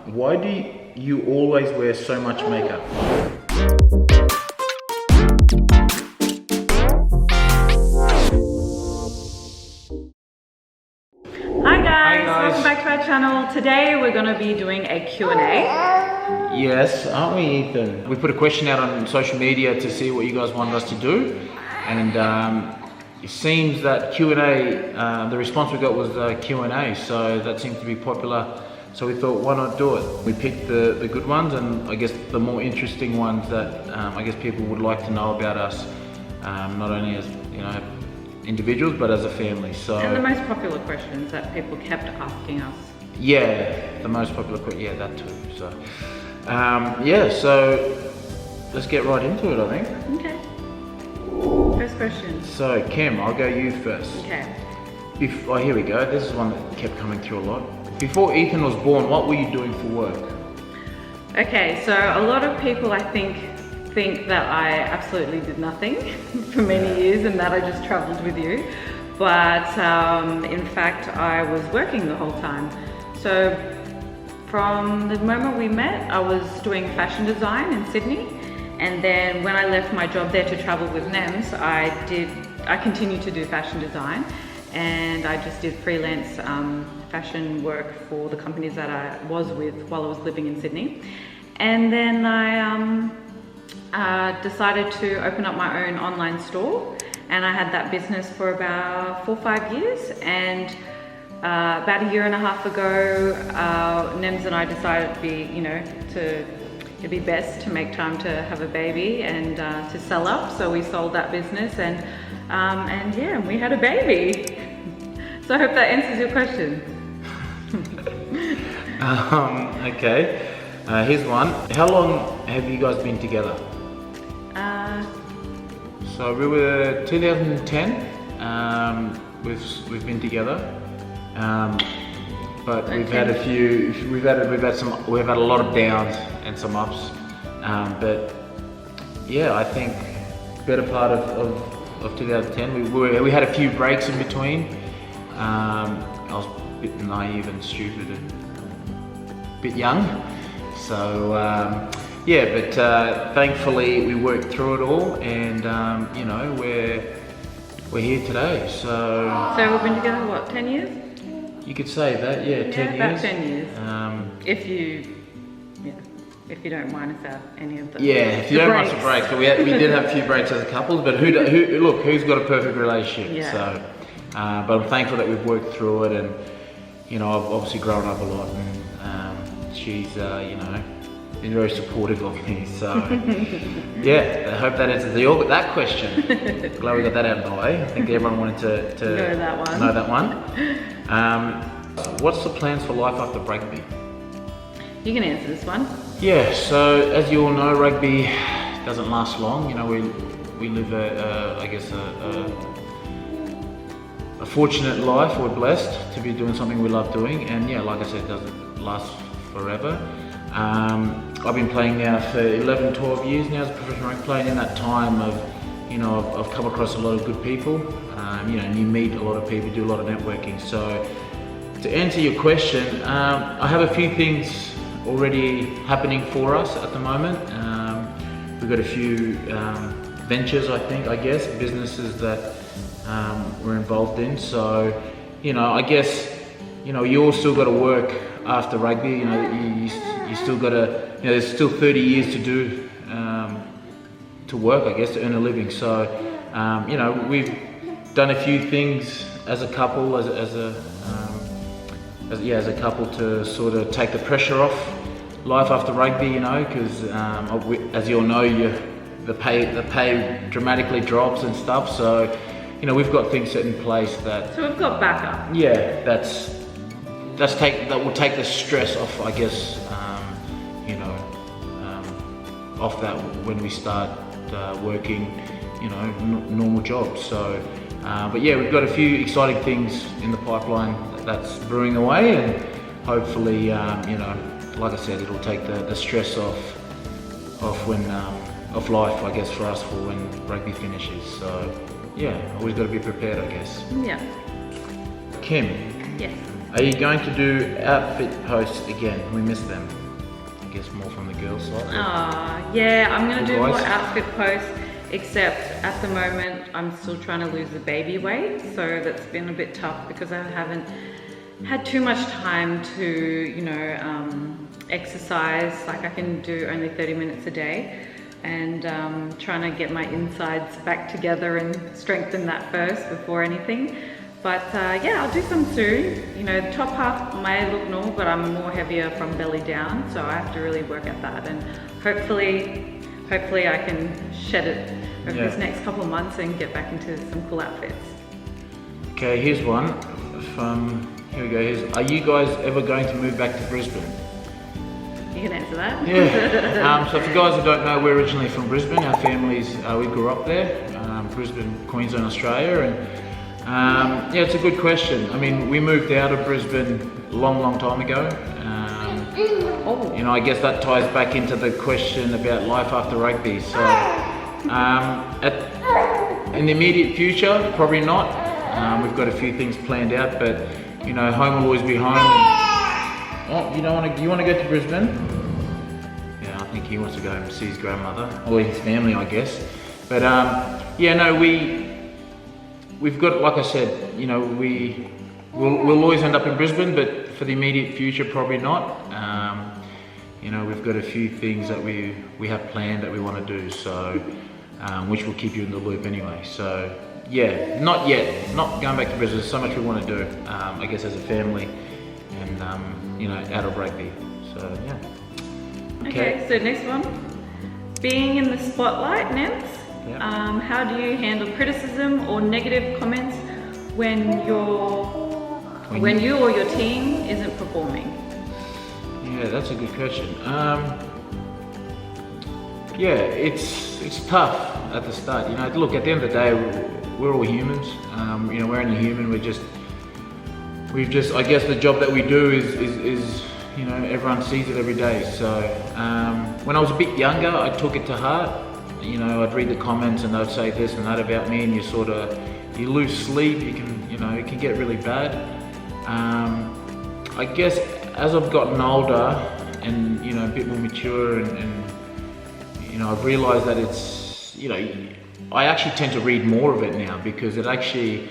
why do you always wear so much makeup? Hi guys, welcome back to our channel. Today we're going to be doing a Q&A. Yes, aren't we, Ethan? We put a question out on social media to see what you guys wanted us to do, and it seems that Q&A, the response we got was Q&A, so that seems to be popular. So we thought, why not do it? We picked the good ones, and I guess the more interesting ones that I guess people would like to know about us, not only as individuals, but as a family. So, and the most popular questions that people kept asking us. Yeah, the most popular question, yeah, that too. So, yeah, so let's get right into it, I think. Okay. First question. So, Kim, I'll go you first. Okay. Oh, here we go. This is one that kept coming through a lot. Before Ethan was born, what were you doing for work? Okay, so a lot of people, I think that I absolutely did nothing for many years and that I just traveled with you. But in fact, I was working the whole time. So from the moment we met, I was doing fashion design in Sydney. And then when I left my job there to travel with NEMS, I continued to do fashion design. And I just did freelance fashion work for the companies that I was with while I was living in Sydney. And then I decided to open up my own online store, and I had that business for about 4 or 5 years. And about a year and a half ago, NEMS and I decided it'd be best to make time to have a baby and to sell up. So we sold that business, and yeah, we had a baby. So I hope that answers your question. Okay, here's one. How long have you guys been together? So we were 2010. We've been together, but we've had a few. We've had a lot of downs and some ups. But yeah, I think better part of 2010. We had a few breaks in between. I was a bit naive and stupid and a bit young, so yeah, but thankfully we worked through it all, and we're here today. So we've been together what, 10 years? You could say that, yeah, 10 years. About 10 years. If you don't mind us out any of the if you don't mind the breaks, but we did have a few breaks as a couple. But who's got a perfect relationship? Yeah. So, but I'm thankful that we've worked through it, and I've obviously grown up a lot, and she's been very supportive of me. So yeah, I hope that answers that question. Glad we got that out of the way. I think everyone wanted to know that one. What's the plans for life after rugby? You can answer this one. Yeah, so as you all know, rugby doesn't last long. We live a fortunate life. We're blessed to be doing something we love doing, and yeah, like I said, it doesn't last forever. I've been playing now for 11, 12 years now as a professional rugby player. In that time I've come across a lot of good people. You meet a lot of people, do a lot of networking. So to answer your question, I have a few things already happening for us at the moment. We've got a few ventures, I guess, businesses that we're involved in. So, I guess, you all still got to work after rugby. You still got to, there's still 30 years to do, to work, I guess, to earn a living. So, we've done a few things as a couple, as a couple to sort of take the pressure off life after rugby, because as you all know, the pay dramatically drops and stuff. So, we've got things set in place that. So we've got backup. Yeah, that will take the stress off, I guess. Off that when we start working, normal jobs. So, but yeah, we've got a few exciting things in the pipeline that's brewing away, and hopefully, like I said, it'll take the stress off life, I guess, for us for when rugby finishes. So yeah, always got to be prepared, I guess. Yeah. Kim. Yes. Are you going to do outfit posts again? We miss them. I guess more from the girls' side. Yeah, I'm gonna do more Guys? outfit posts, except at the moment I'm still trying to lose the baby weight, so that's been a bit tough because I haven't had too much time to, you know, exercise. Like I can do only 30 minutes a day, and trying to get my insides back together and strengthen that first before anything. But yeah, I'll do some soon. You know, the top half may look normal, but I'm more heavier from belly down, so I have to really work at that. And hopefully I can shed it over this next couple of months and get back into some cool outfits. Okay, here's one from, here we go. Are you guys ever going to move back to Brisbane? You can answer that. Yeah. So for guys who don't know, we're originally from Brisbane. Our families, we grew up there, Brisbane, Queensland, Australia, and yeah, it's a good question. I mean, we moved out of Brisbane a long time ago. You know, I guess that ties back into the question about life after rugby. So, in the immediate future, probably not. We've got a few things planned out, but you know, home will always be home. Oh, you want to go to Brisbane? Yeah, I think he wants to go and see his grandmother or his family, I guess. But yeah, no, we've got, like I said, you know, we'll always end up in Brisbane, but for the immediate future, probably not. You know, we've got a few things that we have planned that we want to do, so which will keep you in the loop anyway. So yeah, not yet, not going back to Brisbane. There's so much we want to do, I guess, as a family, and you know, out of rugby. So yeah. Okay, so next one, being in the spotlight, Nance. Yeah. How do you handle criticism or negative comments when you or your team isn't performing? Yeah, that's a good question. Yeah, it's tough at the start. You know, look, at the end of the day, we're all humans. You know, we're only human. We've just, I guess, the job that we do is you know, everyone sees it every day. So when I was a bit younger, I took it to heart. You know, I'd read the comments and they'd say this and that about me, and you lose sleep. You know, it can get really bad. I guess as I've gotten older and, you know, a bit more mature and you know, I've realised that it's, you know, I actually tend to read more of it now because it actually,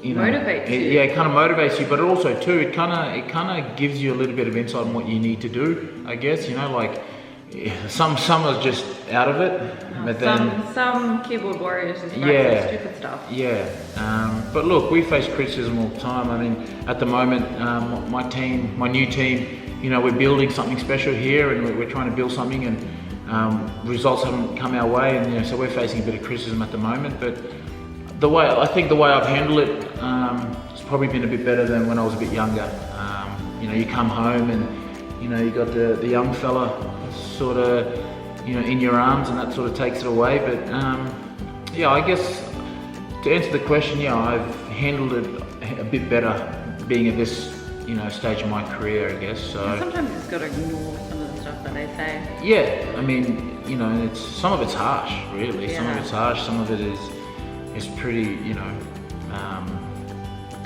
you know, motivates you. Yeah, it kind of motivates you, but it also too, it kind of gives you a little bit of insight on what you need to do, I guess. You know, like some are just out of it, but then some keyboard warriors just write stupid stuff. Yeah, but look, we face criticism all the time. I mean, at the moment, my new team, you know, we're building something special here, and we're trying to build something, and results haven't come our way, and you know, so we're facing a bit of criticism at the moment. But I think the way I've handled it, it's probably been a bit better than when I was a bit younger. You know, you come home and you know, you got the young fella sort of, you know, in your arms, and that sort of takes it away. But yeah, I guess to answer the question, yeah, I've handled it a bit better being at this, you know, stage of my career, I guess. So and sometimes you just got to ignore some of the stuff that they say. Yeah, I mean, you know, some of it's harsh, really. Yeah. Some of it's harsh. Some of it is pretty, you know.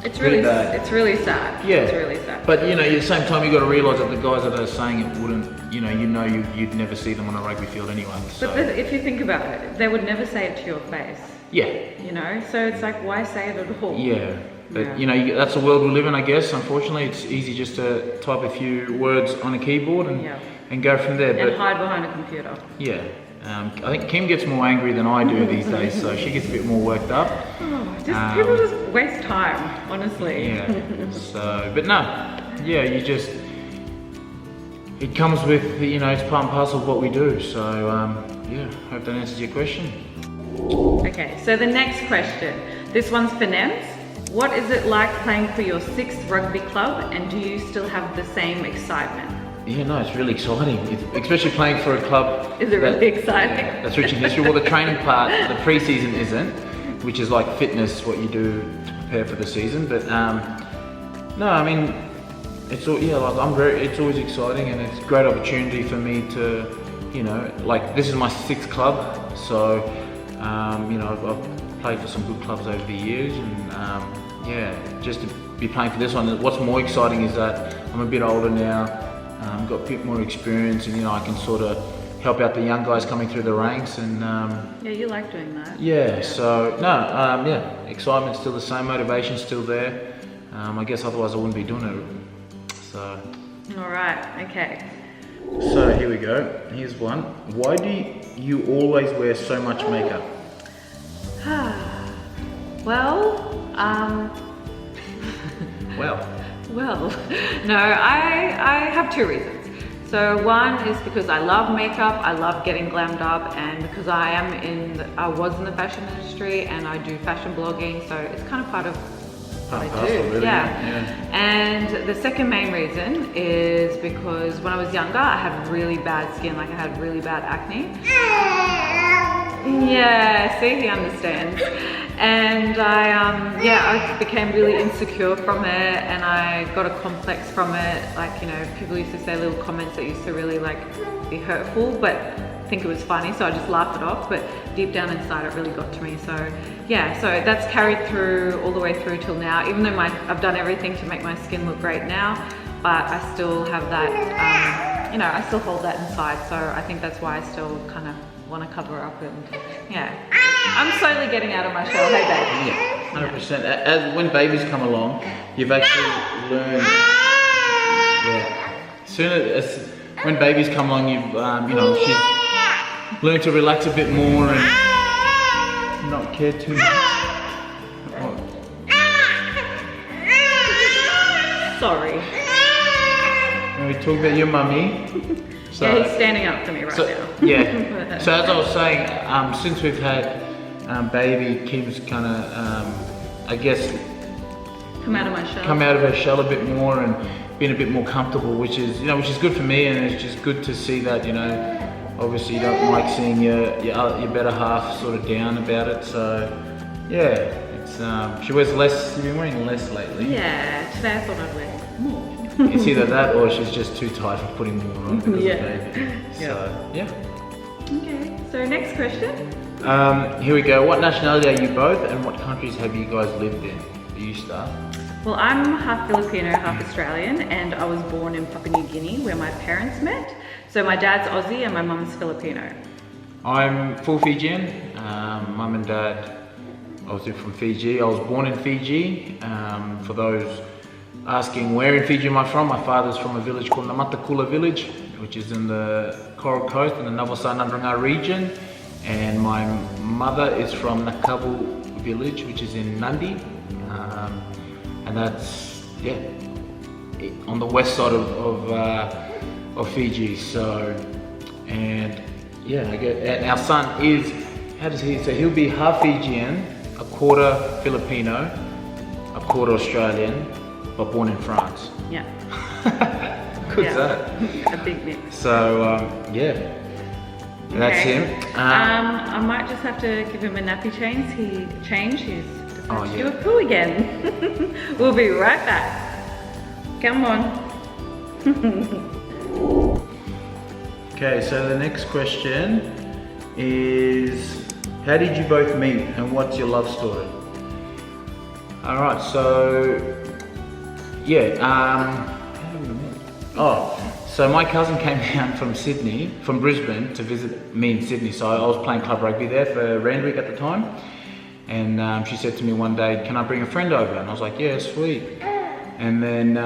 It's pretty really bad. It's really sad. Yeah, It's really sad. But you know, at the same time, you got to realise that the guys that are saying it wouldn't, you know, you'd never see them on a rugby field anyway. So. But if you think about it, they would never say it to your face. Yeah. You know, so it's like, why say it at all? Yeah. But Yeah. you know, that's the world we live in, I guess. Unfortunately, it's easy just to type a few words on a keyboard and go from there. And But hide behind a computer. yeah. I think Kim gets more angry than I do these days, so she gets a bit more worked up. People just waste time, honestly. Yeah. So, but no, yeah, it comes with, you know, it's part and parcel of what we do. So, yeah, hope that answers your question. Okay, so the next question. This one's for Nems. What is it like playing for your 6th rugby club, and do you still have the same excitement? Yeah, no, it's really exciting, especially playing for a club. Is it really exciting? That's rich in history. Well, the training part, the pre-season isn't, which is like fitness, what you do to prepare for the season. But no, I mean, it's all, yeah, like it's always exciting, and it's a great opportunity for me to, you know, like this is my 6th club, so you know, I've played for some good clubs over the years, and yeah, just to be playing for this one. What's more exciting is that I'm a bit older now, got a bit more experience, and I can sort of help out the young guys coming through the ranks. And yeah, you like doing that. Yeah. So no, excitement's still the same, motivation's still there. I guess otherwise I wouldn't be doing it. So. All right. Okay. So here we go. Here's one. Why do you always wear so much makeup? Well, Well, no, I have two reasons. So one is because I love makeup, I love getting glammed up, and because I was in the fashion industry and I do fashion blogging, so it's kind of part of what I do. Really, yeah. And the second main reason is because when I was younger, I had really bad skin, like I had really bad acne. Yeah, see, he understands. And I became really insecure from it, and I got a complex from it. Like, people used to say little comments that used to really be hurtful, but I think it was funny, so I just laughed it off. But deep down inside, it really got to me. So yeah, so that's carried through all the way through till now. Even though I've done everything to make my skin look great now, but I still have that. I still hold that inside. So I think that's why I still kind of want to cover up, and I'm slowly getting out of my shell. Hey babe. Yeah, 100%. As when babies come along, you've actually learned. Yeah. When babies come along, you've she's learned to relax a bit more and not care too much. Sorry. When we talk about your mummy. So, yeah, he's standing up for me right now. Yeah. So as I was saying, since we've had baby, Kim's kind of, I guess, come out of my shell. Come out of her shell a bit more and been a bit more comfortable, which is good for me, and it's just good to see that. Obviously you don't like seeing your better half sort of down about it. So yeah, it's she wears less. You've been wearing less lately. Yeah. Today I thought I'd wear more. It's either that or she's just too tired for putting more on because of baby. So, yeah. Okay, so next question. Here we go. What nationality are you both, and what countries have you guys lived in? You start. Well, I'm half Filipino, half Australian, and I was born in Papua New Guinea where my parents met. So my dad's Aussie and my mum's Filipino. I'm full Fijian. Mum and dad, obviously from Fiji. I was born in Fiji. For those asking where in Fiji am I from, my father's from a village called Namatakula village, which is in the Coral Coast in the Navasan-Nandrangar region, and my mother is from Nakabu village, which is in Nandi, and that's on the west side of Fiji. So, and our son is, so he'll be half Fijian, a quarter Filipino, a quarter Australian, but born in France. Yeah. Good's that? A big mix. So, that's him. I might just have to give him a nappy change. He's decided to do a poo again. We'll be right back. Come on. Okay, so the next question is, how did you both meet and what's your love story? All right, so so my cousin came down from Brisbane to visit me in Sydney. So I was playing club rugby there for Randwick at the time. And she said to me one day, can I bring a friend over? And I was like, yeah, sweet. And then,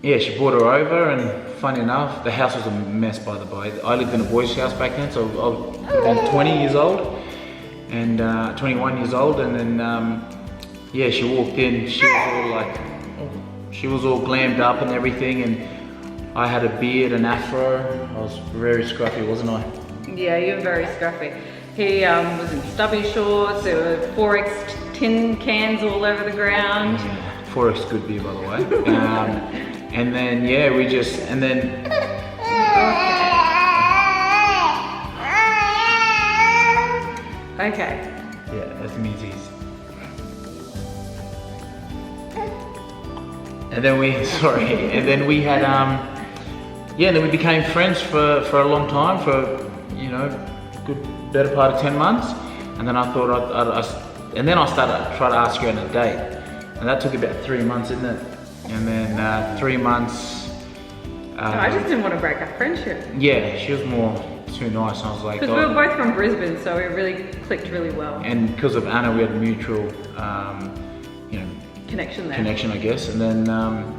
she brought her over, and funny enough, the house was a mess, by the way. I lived in a boys' house back then, so I was about 20 years old, and 21 years old, and then, she walked in, she was all glammed up and everything, and I had a beard, an afro. I was very scruffy, wasn't I? Yeah, you're very scruffy. He was in stubby shorts, there were 4X tin cans all over the ground. 4X good beer, by the way. And then, Okay. Yeah, that means he's... And then we had, then we became friends for a long time, for, better part of 10 months. And then I thought, and then I started trying to ask her on a date. And that took about 3 months, didn't it? And then 3 months. No, I just didn't want to break our friendship. Yeah, she was more too nice. And I was like, because we were both from Brisbane, so we really clicked really well. And because of Anna, we had a mutual, you know, connection there. Connection, I guess. And then,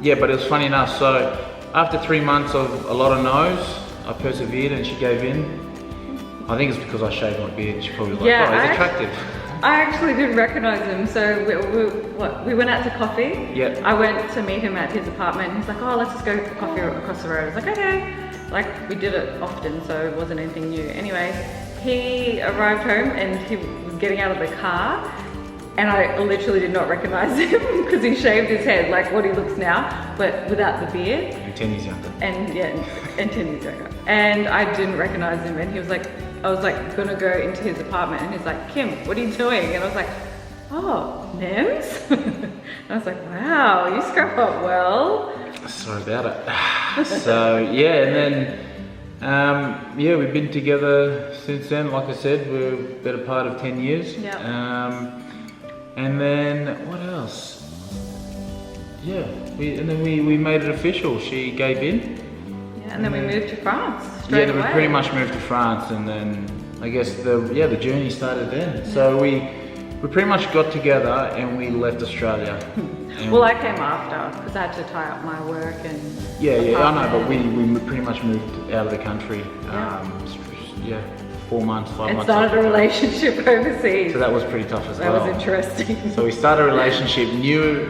yeah, but it was funny enough. So after 3 months of a lot of no's, I persevered and she gave in. I think it's because I shaved my beard. She probably was like, oh, he's attractive. I actually didn't recognise him, so we went out to coffee. Yeah. I went to meet him at his apartment. He's like, oh, let's just go for coffee across the road. I was like, okay. Like, we did it often, so it wasn't anything new. Anyway, he arrived home and he was getting out of the car, and I literally did not recognise him because he shaved his head like what he looks now, but without the beard. And 10 years younger. And yeah, and 10 years younger. And I didn't recognise him, and he was like, I was like gonna go into his apartment, and he's like, Kim, what are you doing? And I was like, oh, Nems? And I was like, wow, you scrap up well. Sorry about it. So yeah, and then yeah, we've been together since then. Like I said, we're a better part of 10 years. Yeah. And then what else? Yeah, we made it official. She gave in. Yeah, and then we moved to France straight away. Yeah, we pretty much moved to France, and then I guess the journey started then. So we pretty much got together and we left Australia. Well, I came after because I had to tie up my work and. Yeah, I know, but we pretty much moved out of the country. Yeah, 4 months, 5 months. And started a relationship overseas. So that was pretty tough as well. That was interesting. So we started a relationship, new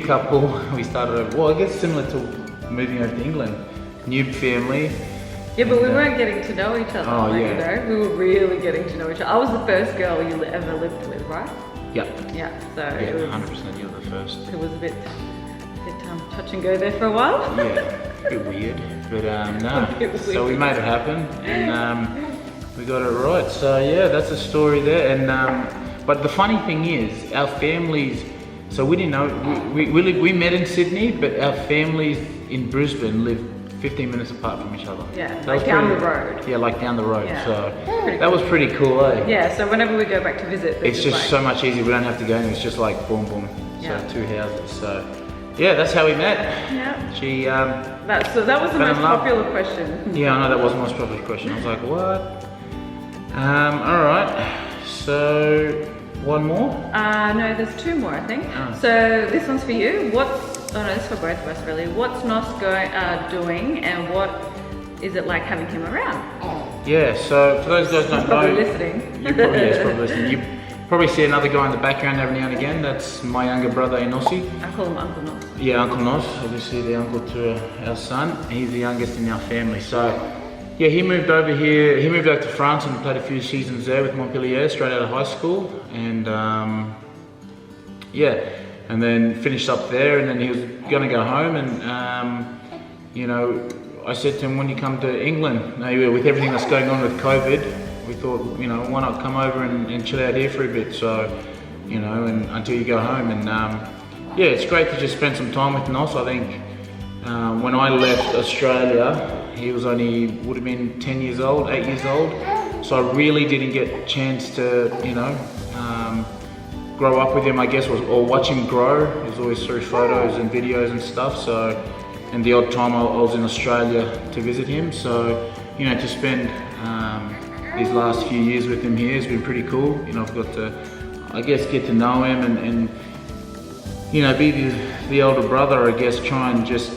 couple. We started, well, I guess similar to moving over to England, new family. Yeah, but we weren't getting to know each other. Oh, like, yeah. You know, we were really getting to know each other. I was the first girl you ever lived with, right? Yeah. Yeah. So Yeah, it was 100%. You're the first. It was a bit touch and go there for a while. Yeah, a bit weird, but no. So we made it happen, and we got it right. So yeah, that's the story there. And but the funny thing is, our families. So we didn't know. We met in Sydney, but our families in Brisbane live 15 minutes apart from each other. Yeah, that like down the road. Yeah, like down the road. Yeah. So that was pretty cool, eh? Yeah, so whenever we go back to visit, it's just like, so much easier. We don't have to go anywhere. It's just like boom, boom. Yeah. So 2 houses. So yeah, that's how we met. Yeah. She so that was the most popular question. Yeah, I know that was the most popular question. I was like, what? All right. So one more? No, there's 2 more, I think. Oh. So this one's for you. Oh no, it's for both of us really. What's Nos doing, and what is it like having him around? Yeah, so for those guys who don't probably know, listening. You probably, yes, probably listening. You probably see another guy in the background every now and again. That's my younger brother, Enossi. I call him Uncle Nos. Yeah, Uncle Nos, obviously the uncle to our son. He's the youngest in our family. So yeah, he moved over here. He moved over to France and played a few seasons there with Montpellier straight out of high school, and yeah. And then finished up there, and then he was going to go home, and you know, I said to him, when you come to England, with everything that's going on with COVID, we thought, you know, why not come over and chill out here for a bit, so, you know, and until you go home. And yeah, it's great to just spend some time with Nos. I think when I left Australia, he was would have been 10 years old, 8 years old, so I really didn't get a chance to, you know, grow up with him, I guess, or watch him grow. It was always through photos and videos and stuff. So, and the odd time I was in Australia to visit him. So, you know, to spend these last few years with him here has been pretty cool. You know, I've got to, I guess, get to know him and you know, be the older brother, I guess, try and just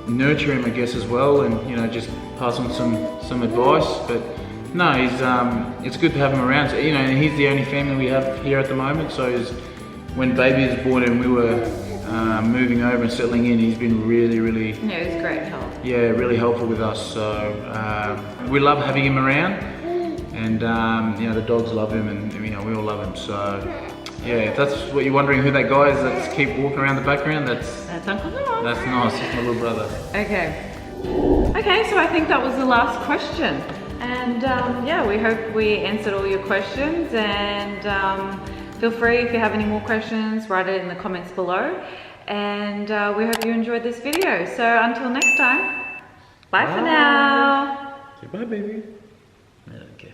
nurture him, I guess, as well, and, you know, just pass on some advice. But no, it's good to have him around. So, you know, and he's the only family we have here at the moment. So when baby was born and we were moving over and settling in, he's been really Yeah, he's great help. Yeah, really helpful with us. So we love having him around, and you know, the dogs love him, and you know, we all love him. So yeah, if that's what you're wondering, who that guy is that's keep walking around the background, that's Uncle Nos. That's Nos. He's my little brother. Okay, so I think that was the last question. And yeah, we hope we answered all your questions, and feel free, if you have any more questions, write it in the comments below. And we hope you enjoyed this video. So until next time, bye for now. Say bye, baby. I don't care.